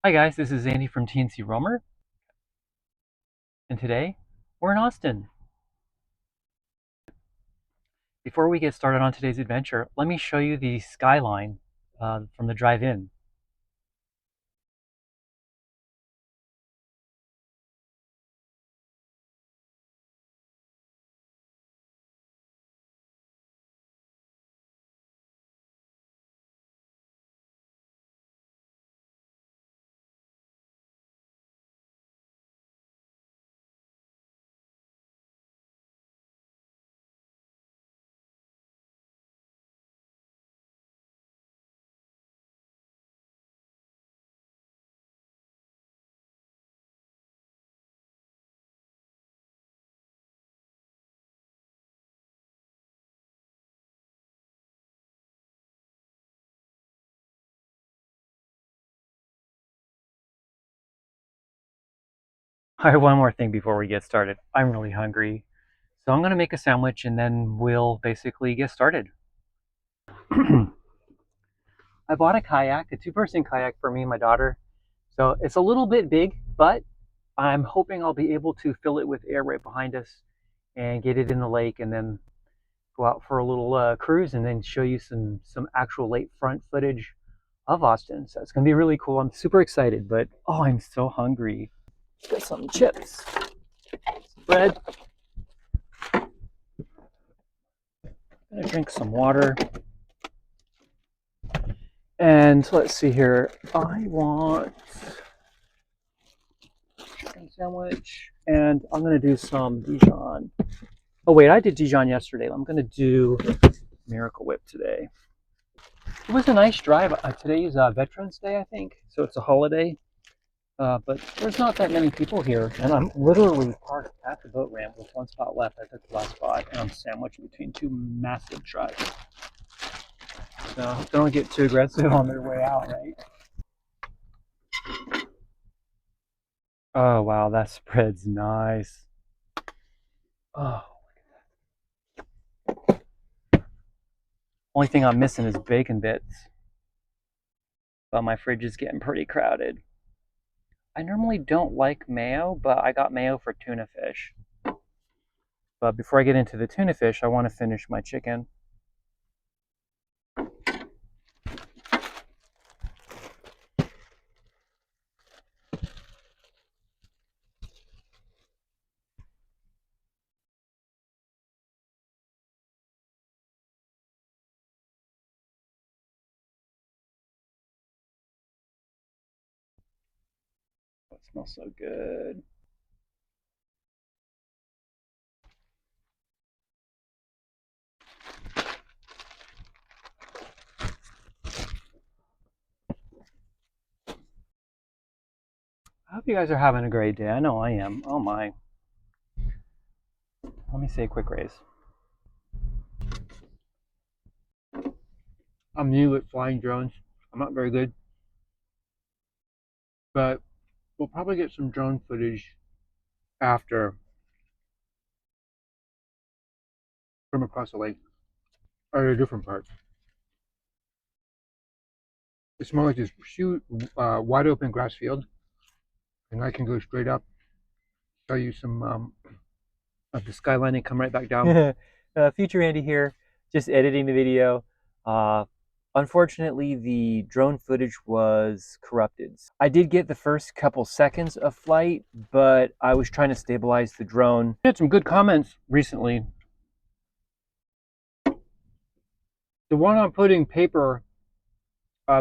Hi guys, this is Andy from TNC Roamer, and today we're in Austin. Before we get started on today's adventure, let me show you the skyline from the drive-in. All right, one more thing before we get started. I'm really hungry, so I'm going to make a sandwich and then we'll basically get started. I bought a kayak, a two-person kayak for me and my daughter. So it's a little bit big, but I'm hoping I'll be able to fill it with air right behind us and get it in the lake and then go out for a little cruise and then show you some actual lakefront footage of Austin. So it's gonna be really cool. I'm super excited, but oh, I'm so hungry. Got some chips, some bread. I'm gonna drink some water. And let's see here. I want chicken sandwich, and I'm gonna do some Dijon. Oh wait, I did Dijon yesterday. I'm gonna do Miracle Whip today. It was a nice drive. Today is Veterans Day, I think, so it's a holiday. But there's not that many people here, and I'm literally parked at the boat ramp with one spot left. I took the last spot, and I'm sandwiched between two massive trucks. So I hope they don't get too aggressive on their way out, right? Oh wow, that spread's nice. Oh, only thing I'm missing is bacon bits, but my fridge is getting pretty crowded. I normally don't like mayo, but I got mayo for tuna fish. But before I get into the tuna fish, I want to finish my chicken. Oh, it smells so good. I hope you guys are having a great day. I know I am. Oh my. Let me say a quick raise. I'm new at flying drones. I'm not very good, but we'll probably get some drone footage after from across the lake or a different part. It's more like this huge, wide open grass field, and I can go straight up, show you some of the skyline and come right back down. Future Andy here, just editing the video. Uh, Unfortunately, the drone footage was corrupted. I did get the first couple seconds of flight, but I was trying to stabilize the drone. I had some good comments recently. The one on putting paper,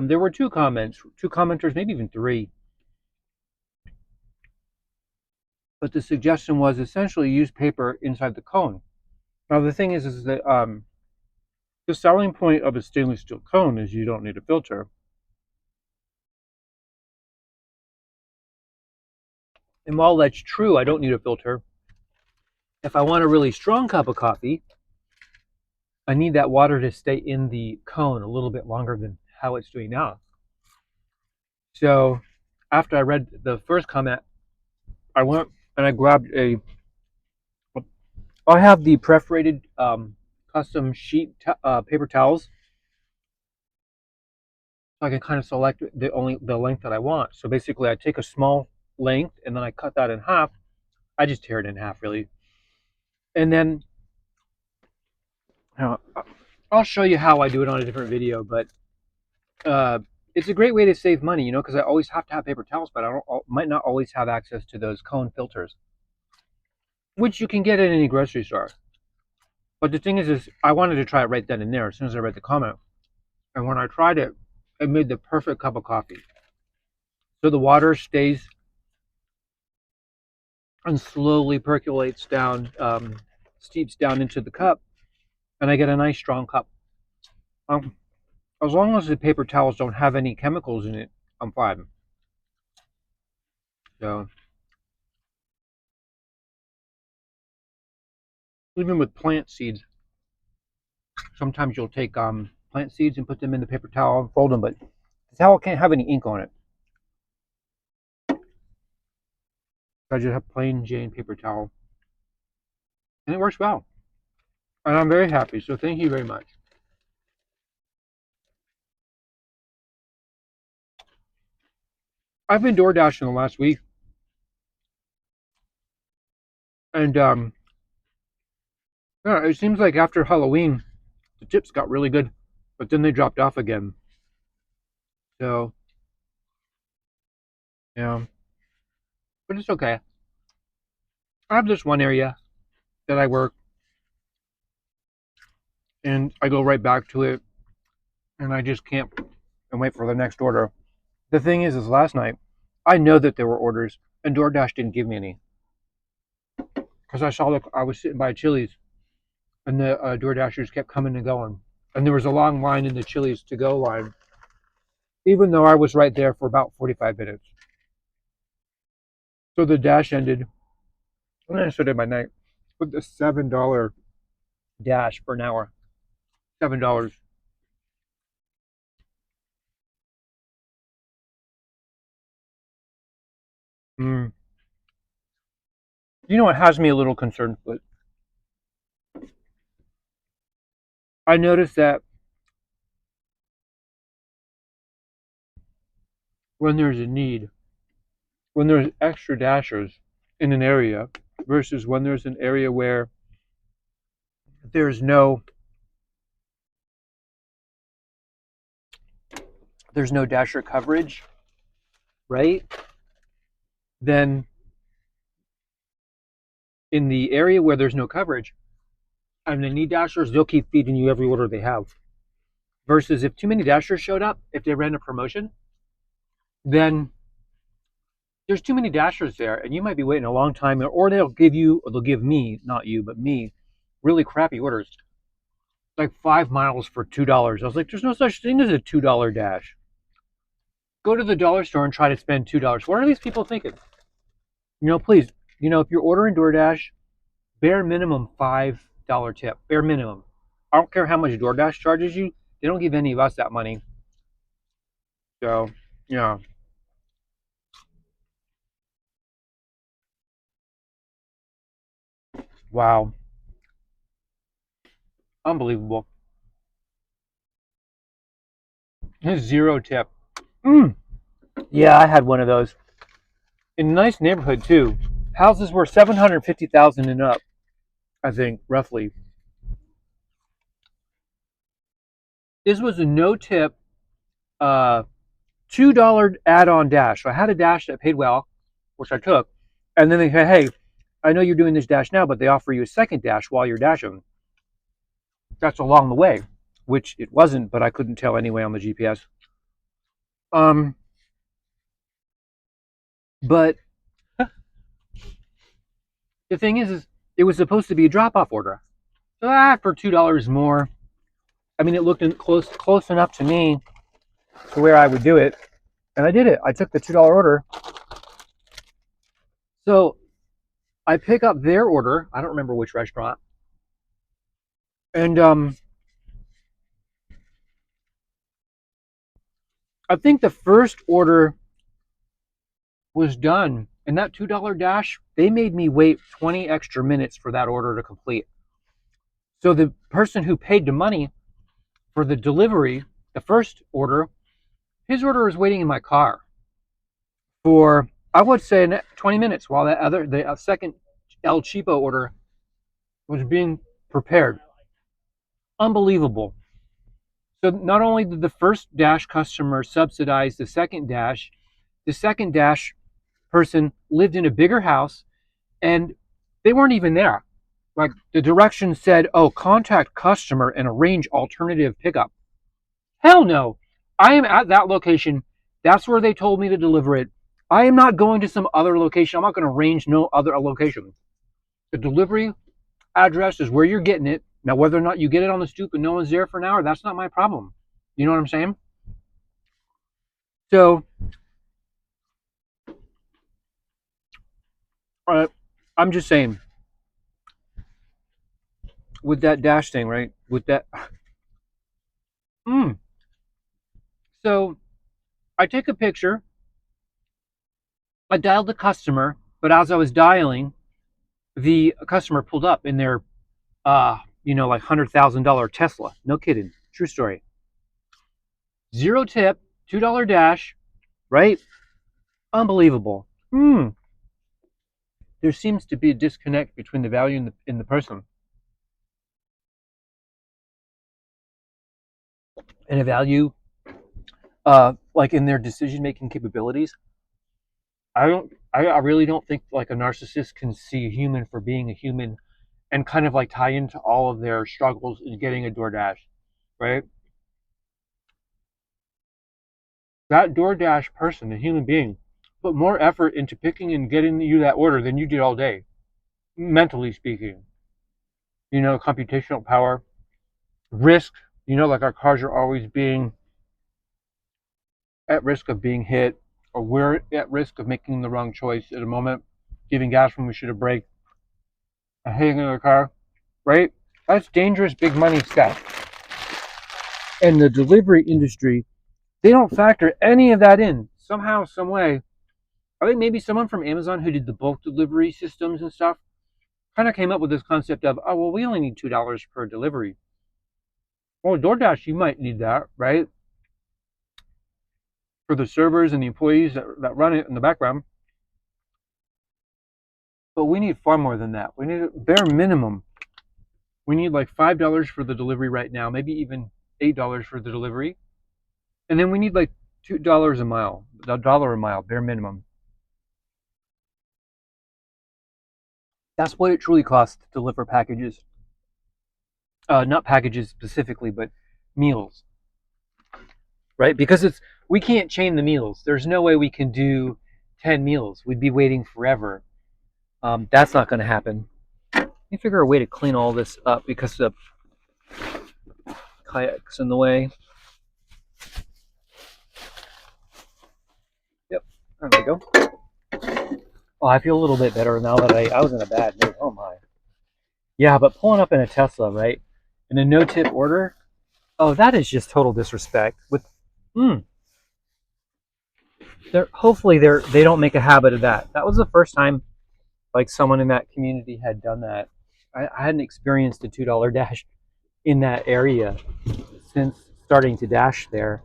there were two commenters, maybe even three. But the suggestion was essentially use paper inside the cone. Now the thing is that the selling point of a stainless steel cone is you don't need a filter. And while that's true, I don't need a filter. If I want a really strong cup of coffee, I need that water to stay in the cone a little bit longer than how it's doing now. So after I read the first comment, I went and I grabbed I have the perforated custom sheet paper towels. So I can kind of select the length that I want. So basically, I take a small length and then I cut that in half. I just tear it in half, really. And then uh, I'll show you how I do it on a different video, but uh, it's a great way to save money, because I always have to have paper towels, but might not always have access to those cone filters, which you can get at any grocery store. But the thing is I wanted to try it right then and there as soon as I read the comment. And when I tried it, it made the perfect cup of coffee. So the water stays and slowly percolates down, steeps down into the cup, and I get a nice strong cup. As long as the paper towels don't have any chemicals in it, I'm fine. So even with plant seeds, sometimes you'll take plant seeds and put them in the paper towel and fold them, but the towel can't have any ink on it. So I just have plain Jane paper towel, and it works well. And I'm very happy. So thank you very much. I've been door dashing the last week, and yeah, it seems like after Halloween, the tips got really good, but then they dropped off again. So yeah, but it's okay. I have this one area that I work, and I go right back to it, and I just camp and wait for the next order. The thing is last night, I know that there were orders, and DoorDash didn't give me any because I was sitting by Chili's, and the DoorDashers kept coming and going, and there was a long line in the Chili's to go line, even though I was right there for about 45 minutes. So the dash ended, and then I started my night with the $7 dash for an hour. $7. Mm. It has me a little concerned, but I noticed that when there's a need, when there's extra dashers in an area versus when there's an area where there's no dasher coverage, right? Then in the area where there's no coverage and they need dashers, they'll keep feeding you every order they have. Versus if too many dashers showed up, if they ran a promotion, then there's too many dashers there and you might be waiting a long time, or they'll give me, not you, but me, really crappy orders. Like 5 miles for $2. I was like, there's no such thing as a $2 dash. Go to the dollar store and try to spend $2. What are these people thinking? Please, if you're ordering DoorDash, bare minimum $5 tip. Bare minimum. I don't care how much DoorDash charges you. They don't give any of us that money. So, yeah. Wow. Unbelievable. 0 tip. Yeah, I had one of those. In a nice neighborhood, too. Houses were 750,000 and up, I think, roughly. This was a no tip, $2 add-on dash. So I had a dash that paid well, which I took, and then they said, hey, I know you're doing this dash now, but they offer you a second dash while you're dashing. That's along the way, which it wasn't, but I couldn't tell anyway on the GPS. But the thing is it was supposed to be a drop-off order. So for $2 more, I mean, it looked close enough to me to where I would do it, and I did it. I took the $2 order. So I pick up their order. I don't remember which restaurant. And I think the first order was done, and that $2 dash, they made me wait 20 extra minutes for that order to complete. So the person who paid the money for the delivery, the first order, His order was waiting in my car for, I would say, 20 minutes while the second El Cheapo order was being prepared. Unbelievable. So not only did the first Dash customer subsidize the second Dash person lived in a bigger house, and they weren't even there. Like, the directions said, oh, contact customer and arrange alternative pickup. Hell no. I am at that location. That's where they told me to deliver it. I am not going to some other location. I'm not going to arrange no other location. The delivery address is where you're getting it. Now, whether or not you get it on the stoop and no one's there for an hour, that's not my problem. You know what I'm saying? So, I'm just saying, with that Dash thing, right? With that, mm, so I take a picture. I dialed the customer, but as I was dialing, the customer pulled up in their, like $100,000 Tesla. No kidding, true story. Zero tip, $2 Dash, right? Unbelievable. There seems to be a disconnect between the value in the person and a value, like in their decision making capabilities. I really don't think like a narcissist can see a human for being a human and kind of like tie into all of their struggles in getting a DoorDash, right? That DoorDash person, the human being, put more effort into picking and getting you that order than you did all day, mentally speaking. Computational power, risk, like our cars are always being at risk of being hit, or we're at risk of making the wrong choice at a moment, giving gas when we should have braked, and hitting another car, right? That's dangerous, big money stuff. And the delivery industry, they don't factor any of that in somehow, some way. I think maybe someone from Amazon who did the bulk delivery systems and stuff kind of came up with this concept of, oh, well, we only need $2 per delivery. Well, DoorDash, you might need that, right? For the servers and the employees that run it in the background. But we need far more than that. We need a bare minimum. We need like $5 for the delivery right now, maybe even $8 for the delivery. And then we need like $2 a mile, $1 a mile, bare minimum. That's what it truly costs to deliver packages. Not packages specifically, but meals, right? Because we can't chain the meals. There's no way we can do 10 meals. We'd be waiting forever. That's not going to happen. Let me figure a way to clean all this up because the kayak's in the way. Yep, there we go. Oh, I feel a little bit better now that I was in a bad mood. Oh my. Yeah, but pulling up in a Tesla, right? In a no-tip order, oh, that is just total disrespect. Hopefully they don't make a habit of that. That was the first time like someone in that community had done that. I hadn't experienced a $2 Dash in that area since starting to Dash there.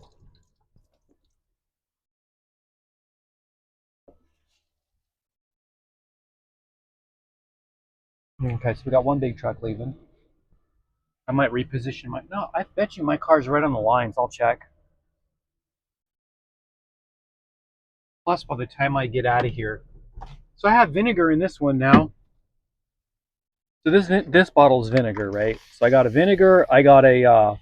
Okay, so we got one big truck leaving. I might reposition my. No, I bet you my car's right on the lines. I'll check. Plus, by the time I get out of here, so I have vinegar in this one now. So this bottle's vinegar, right? So I got a vinegar. I got a.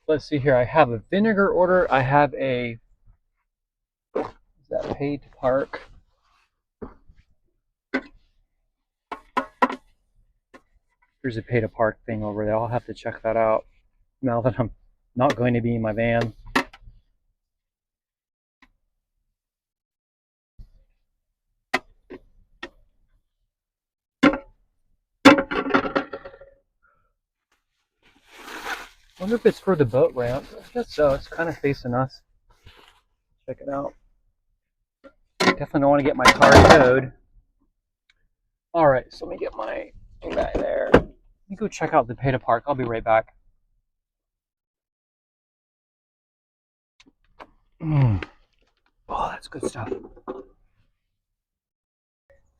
Let's see here. I have a vinegar order. I have a. Is that paid to park? There's a pay to park thing over there. I'll have to check that out now that I'm not going to be in my van. I wonder if it's for the boat ramp. I guess so. It's kind of facing us. Check it out. Definitely don't want to get my car towed. All right, so let me get my guy there. Let me go check out the Peta Park. I'll be right back. Mm. Oh, that's good stuff.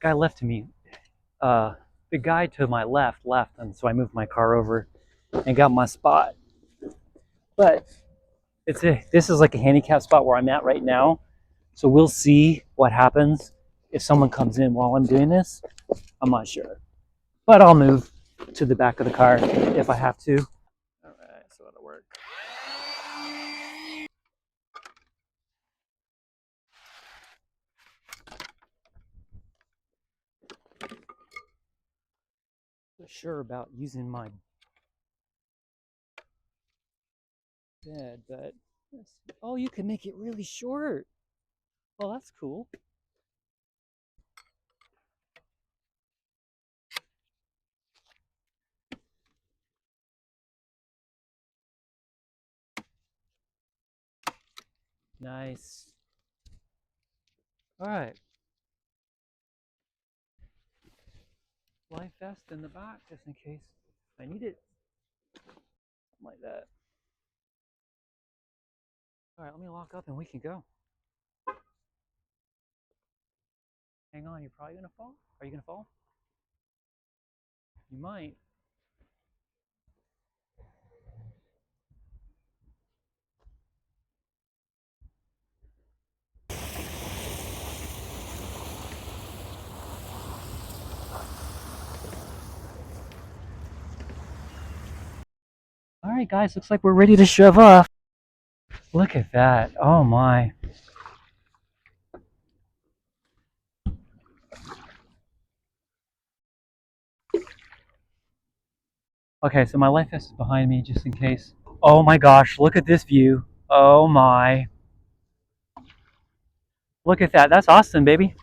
Guy left me. The guy to my left, and so I moved my car over and got my spot. But this is like a handicap spot where I'm at right now. So we'll see what happens if someone comes in while I'm doing this. I'm not sure, but I'll move to the back of the car if I have to. All right, so that'll work. Not sure about using my bed, but oh, you can make it really short. Well, that's cool. Nice. All right. Life vest in the back just in case I need it. Something like that. All right, let me lock up and we can go. Hang on, you're probably gonna fall. Are you gonna fall? You might. All right, guys, looks like we're ready to shove off. Look at that. Oh my. Okay, so my life vest is behind me just in case. Oh my gosh, look at this view. Oh my. Look at that. That's Austin, baby.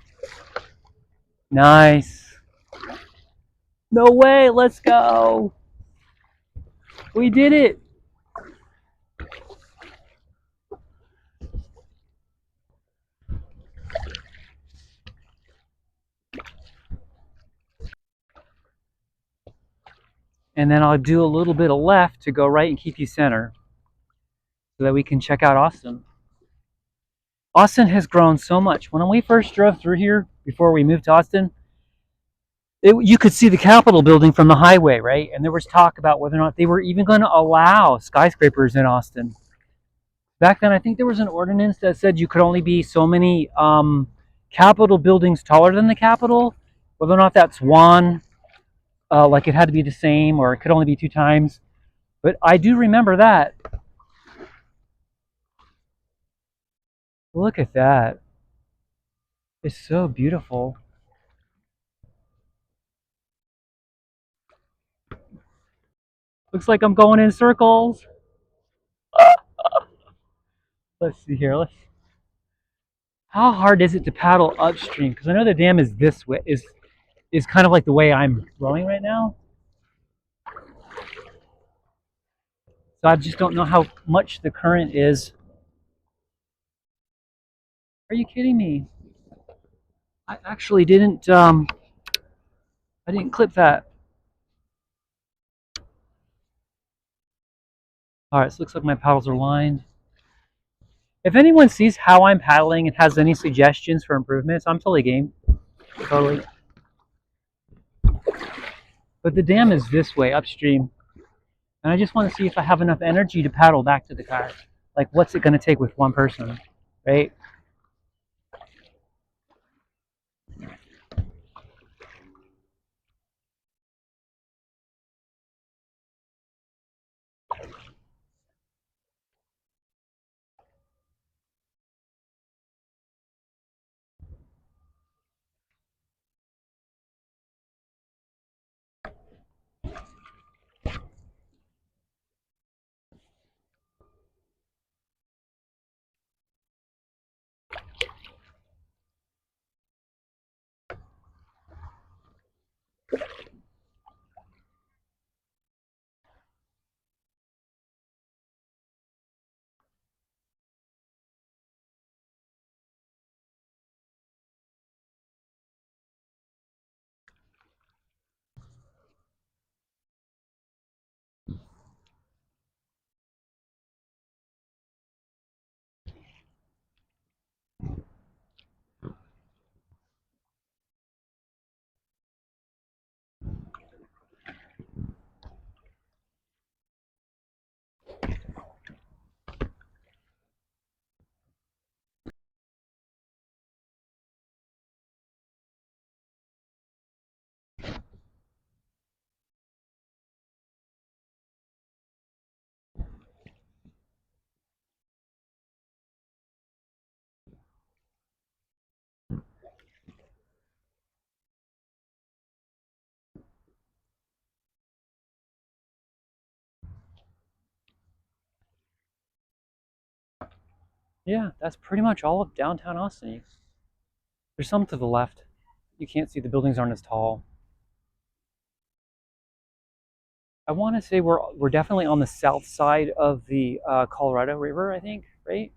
Nice. No way. Let's go. We did it. And then I'll do a little bit of left to go right and keep you center so that we can check out Austin. Austin has grown so much. When we first drove through here before we moved to Austin, you could see the Capitol building from the highway, right? And there was talk about whether or not they were even going to allow skyscrapers in Austin. Back then, I think there was an ordinance that said you could only be so many Capitol buildings taller than the Capitol. Whether or not that's one, like it had to be the same, or it could only be 2 times. But I do remember that. Look at that. It's so beautiful. Looks like I'm going in circles. Let's see here. How hard is it to paddle upstream? Because I know the dam is this way, is kind of like the way I'm rowing right now. So I just don't know how much the current is. Are you kidding me? I actually didn't. I didn't clip that. All right, so it looks like my paddles are lined. If anyone sees how I'm paddling and has any suggestions for improvements, I'm totally game. Totally. But the dam is this way upstream, and I just want to see if I have enough energy to paddle back to the car. Like, what's it going to take with one person, right? Yeah, that's pretty much all of downtown Austin. There's some to the left. You can't see, the buildings aren't as tall. I want to say we're definitely on the south side of the Colorado River, I think, right?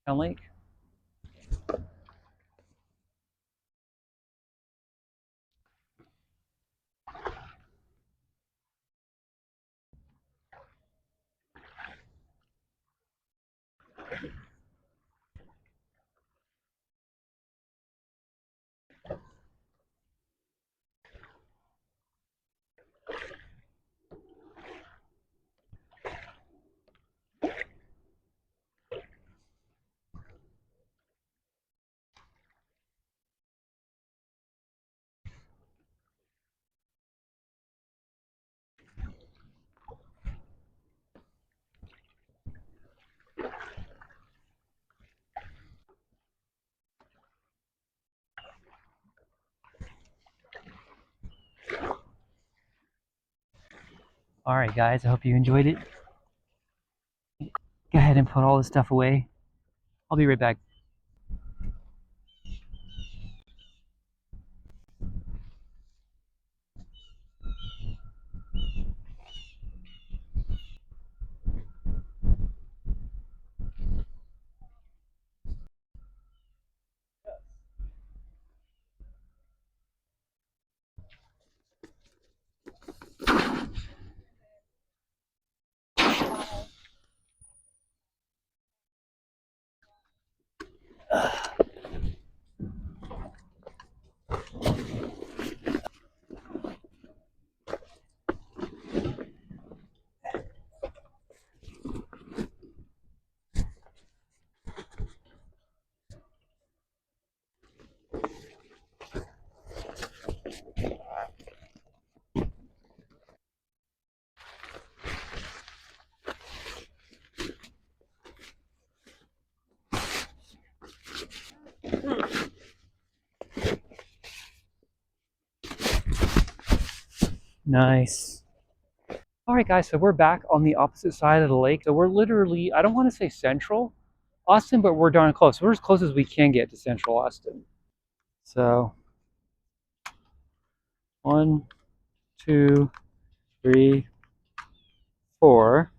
Town Lake. All right, guys, I hope you enjoyed it. Go ahead and put all this stuff away. I'll be right back. Nice. All right, guys, so we're back on the opposite side of the lake. So we're literally, I don't want to say central Austin, but we're darn close. We're as close as we can get to central Austin. So 1, 2, 3, 4.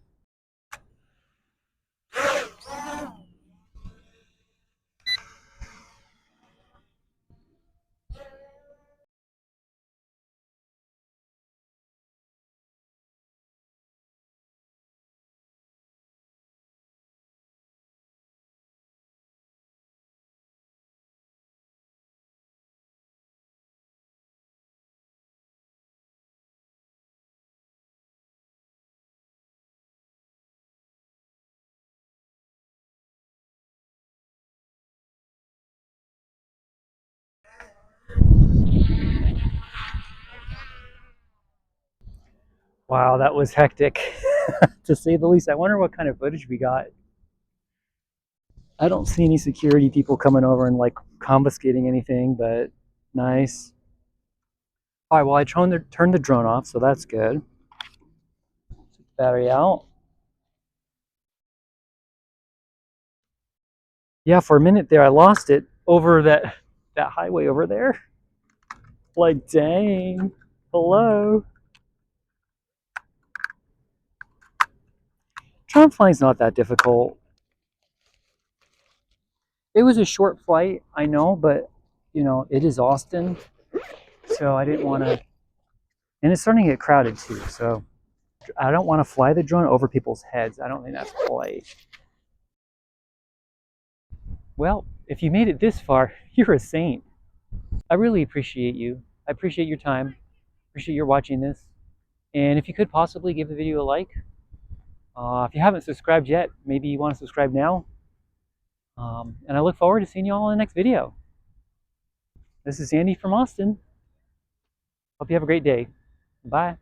Wow, that was hectic, to say the least. I wonder what kind of footage we got. I don't see any security people coming over and like confiscating anything, but nice. All right, well, I turned the drone off, so that's good. Battery out. Yeah, for a minute there, I lost it over that highway over there. Like, dang. Hello. Drone flying's not that difficult. It was a short flight, I know, but it is Austin, so I didn't want to. And it's starting to get crowded too, so I don't want to fly the drone over people's heads. I don't think that's polite. Well, if you made it this far, you're a saint. I really appreciate you. I appreciate your time. Appreciate your watching this. And if you could possibly give the video a like. If you haven't subscribed yet, maybe you want to subscribe now. And I look forward to seeing you all in the next video. This is Andy from Austin. Hope you have a great day. Bye.